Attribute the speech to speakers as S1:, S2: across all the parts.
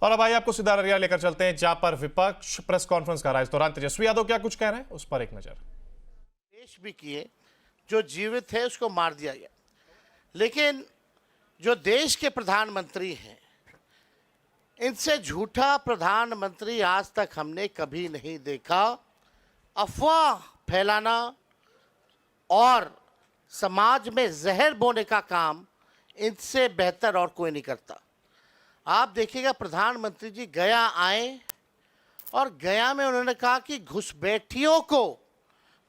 S1: और अब आइए आपको सीधा ररिया लेकर चलते हैं, जहां पर विपक्ष प्रेस कॉन्फ्रेंस कर रहा है। इस दौरान तेजस्वी यादव क्या कुछ कह रहे हैं, उस पर एक नजर।
S2: पेश भी किए, जो जीवित है उसको मार दिया गया, लेकिन जो देश के प्रधानमंत्री हैं, इनसे झूठा प्रधानमंत्री आज तक हमने कभी नहीं देखा। अफवाह फैलाना और समाज में जहर बोने का काम इनसे बेहतर और कोई नहीं करता। आप देखिएगा, प्रधानमंत्री जी गया आए और गया में उन्होंने कहा कि घुसपैठियों को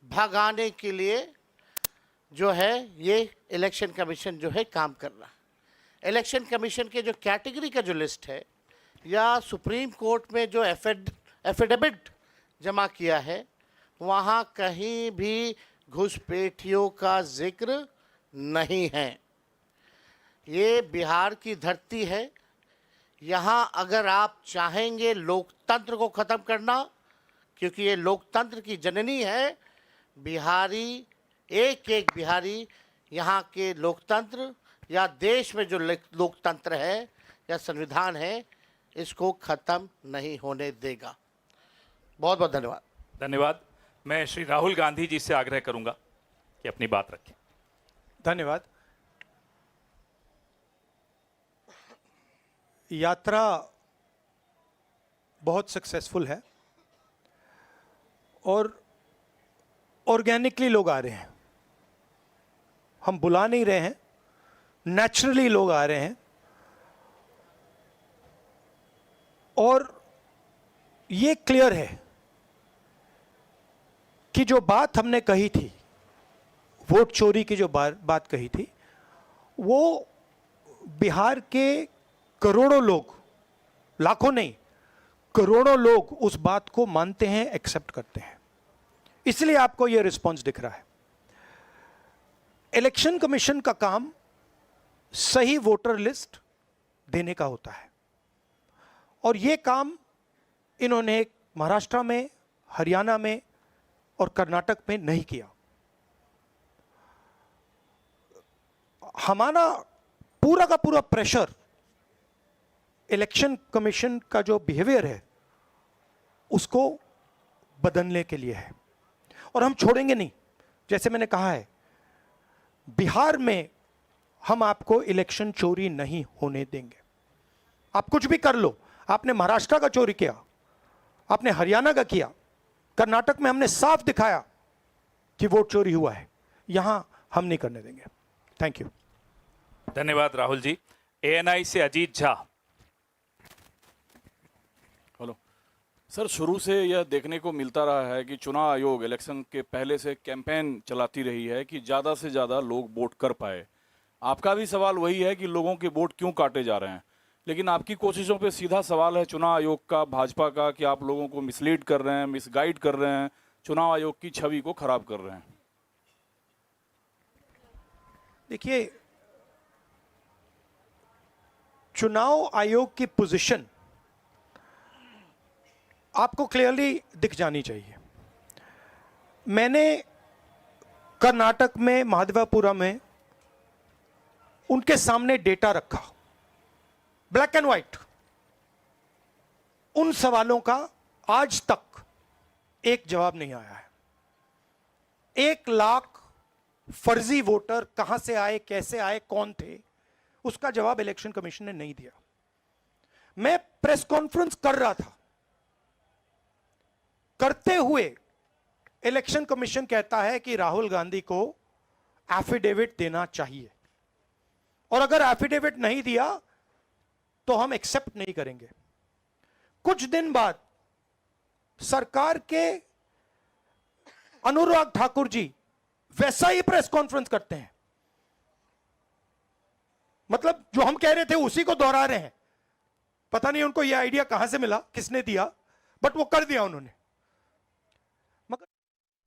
S2: भगाने के लिए जो है ये इलेक्शन कमीशन जो है काम कर रहा है। इलेक्शन कमीशन के जो कैटेगरी का जो लिस्ट है या सुप्रीम कोर्ट में जो एफिडेविट जमा किया है, वहाँ कहीं भी घुसपैठियों का जिक्र नहीं है। ये बिहार की धरती है। यहाँ अगर आप चाहेंगे लोकतंत्र को ख़त्म करना, क्योंकि ये लोकतंत्र की जननी है, बिहारी एक एक बिहारी यहाँ के लोकतंत्र या देश में जो लोकतंत्र है या संविधान है, इसको ख़त्म नहीं होने देगा। बहुत बहुत धन्यवाद।
S3: धन्यवाद। मैं श्री राहुल गांधी जी से आग्रह करूंगा कि अपनी बात रखें।
S4: धन्यवाद। यात्रा बहुत सक्सेसफुल है और ऑर्गेनिकली लोग आ रहे हैं, हम बुला नहीं रहे हैं, नेचुरली लोग आ रहे हैं। और ये क्लियर है कि जो बात हमने कही थी, वोट चोरी की जो बात कही थी, वो बिहार के करोड़ों लोग, लाखों नहीं करोड़ों लोग उस बात को मानते हैं, एक्सेप्ट करते हैं। इसलिए आपको यह रिस्पॉन्स दिख रहा है। इलेक्शन कमीशन का काम सही वोटर लिस्ट देने का होता है और यह काम इन्होंने महाराष्ट्र में, हरियाणा में और कर्नाटक में नहीं किया। हमारा पूरा का पूरा प्रेशर इलेक्शन कमीशन का जो बिहेवियर है उसको बदलने के लिए है और हम छोड़ेंगे नहीं। जैसे मैंने कहा है, बिहार में हम आपको इलेक्शन चोरी नहीं होने देंगे। आप कुछ भी कर लो, आपने महाराष्ट्र का चोरी किया, आपने हरियाणा का किया, कर्नाटक में हमने साफ दिखाया कि वोट चोरी हुआ है, यहां हम नहीं करने देंगे। Thank you.
S3: धन्यवाद राहुल जी। एएनआई से अजीत झा।
S5: हेलो सर, शुरू से यह देखने को मिलता रहा है कि चुनाव आयोग इलेक्शन के पहले से कैंपेन चलाती रही है कि ज़्यादा से ज़्यादा लोग वोट कर पाए। आपका भी सवाल वही है कि लोगों के वोट क्यों काटे जा रहे हैं, लेकिन आपकी कोशिशों पे सीधा सवाल है चुनाव आयोग का, भाजपा का, कि आप लोगों को मिसलीड कर रहे हैं, मिसगाइड कर रहे हैं, चुनाव आयोग की छवि को खराब कर रहे हैं।
S4: देखिए, चुनाव आयोग की पोजीशन आपको क्लियरली दिख जानी चाहिए। मैंने कर्नाटक में, महादेवपुरा में उनके सामने डेटा रखा, ब्लैक एंड व्हाइट। उन सवालों का आज तक एक जवाब नहीं आया है। 1 लाख फर्जी वोटर कहां से आए, कैसे आए, कौन थे, उसका जवाब इलेक्शन कमीशन ने नहीं दिया। मैं प्रेस कॉन्फ्रेंस कर रहा था, करते हुए इलेक्शन कमीशन कहता है कि राहुल गांधी को एफिडेविट देना चाहिए और अगर एफिडेविट नहीं दिया तो हम एक्सेप्ट नहीं करेंगे। कुछ दिन बाद सरकार के अनुराग ठाकुर जी वैसा ही प्रेस कॉन्फ्रेंस करते हैं, मतलब जो हम कह रहे थे उसी को दोहरा रहे हैं। पता नहीं उनको यह आइडिया कहां से मिला, किसने दिया, बट वो कर दिया उन्होंने।